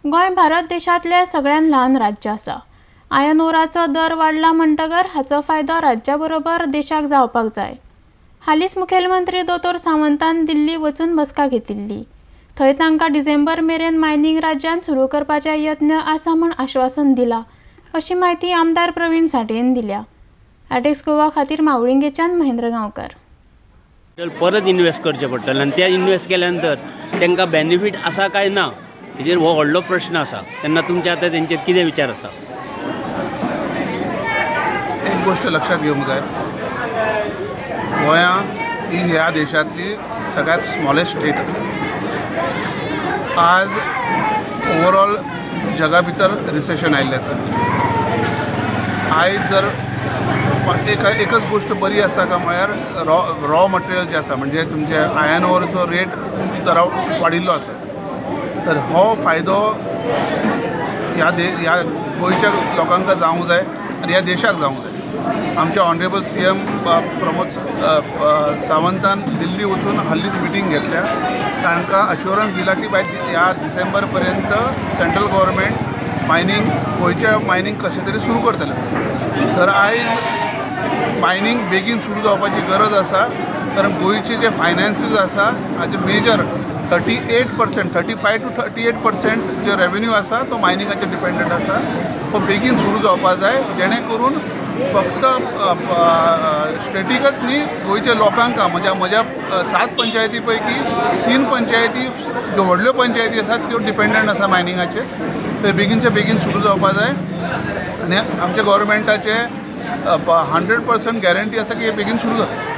गोंय भारत देशातले सगळ्यात ल्हान राज्य आसा। आयर्न ओराचो दर वाडला म्हणटगर हाचो फायदो राज्या बरोबर देशाक जावपाक जाय। हालींच मुखेलमंत्री दोतोर सावंतान दिल्ली वचून बसका घेतिल्ली। थंय तांकां डिसेंबर मेरेन मायनिंग राज्यान सुरू करपाचे यत्न आसा म्हूण आश्वासन दिलां, अशी माहिती आमदार प्रवीण साठेन दिल्या। एटेक्स गोवा खातीर मावळिंगेच्यान महेंद्र गांवकर। परत इन्वेस्ट करचें पडटलें आनी तें इन्वेस्ट केल्या नंतर तांकां बेनिफीट आसा काय ना हेजेर हो व्हडलो प्रश्न आसा। तेन्ना तुमचे आतां तेंचेर कितें विचार आसा? एक गोष्ट लक्षात घेवंक जाय, गोंया ही ह्या देशातली सगळ्यात स्मॉलेस्ट स्टेट आसा। आज ओवरऑल जगा भितर रिसेशन आयिल्लें आसा। आयज जर एकच गोष्ट बरी आसा काय म्हळ्यार रॉ मटेरियल जे आसा, म्हणजे तुमचे आयर्न ओरचो रेट जरा वाडिल्लो आसा। तर हो फायदो ह्या गोंयच्या लोकांक जावंक जाय आनी ह्या देशाक जावंक जाय। आमच्या ऑनरेबल CM प्रमोद सावंतान दिल्ली वचून हालींच मिटींग घेतल्या। तांकां अश्युरन्स दिला की बाय ह्या डिसेंबर पर्यंत सेंट्रल गव्हर्मेंट मायनिंग गोंयच्या मायनिंग कशें तरी सुरू करतलें। तर आयज मायनिंग बेगीन सुरू जावपाची गरज आसा, कारण गोंयचे जे फायनान्सीस आसा हाजे मेजर 38%, 35 to 38% जो रेवेन्यू आसा तो मायनिंगाचेर डिपेंडंट आसा। तो बेगीन सुरू जावपाक जाय, जेणे करून फक्त स्टेटीकच न्ही, गोंयच्या लोकांक म्हज्या 7 पंचायती पैकी 3 पंचायती ज्यो व्हडल्यो पंचायती आसात त्यो डिपेंडंट आसा मायनिंगाचेर। ते बेगीनच्या बेगीन सुरू जावपाक जाय आनी आमच्या गव्हर्मेंटाचे 100% गॅरंटी आसा की हे बेगीन सुरू जाता।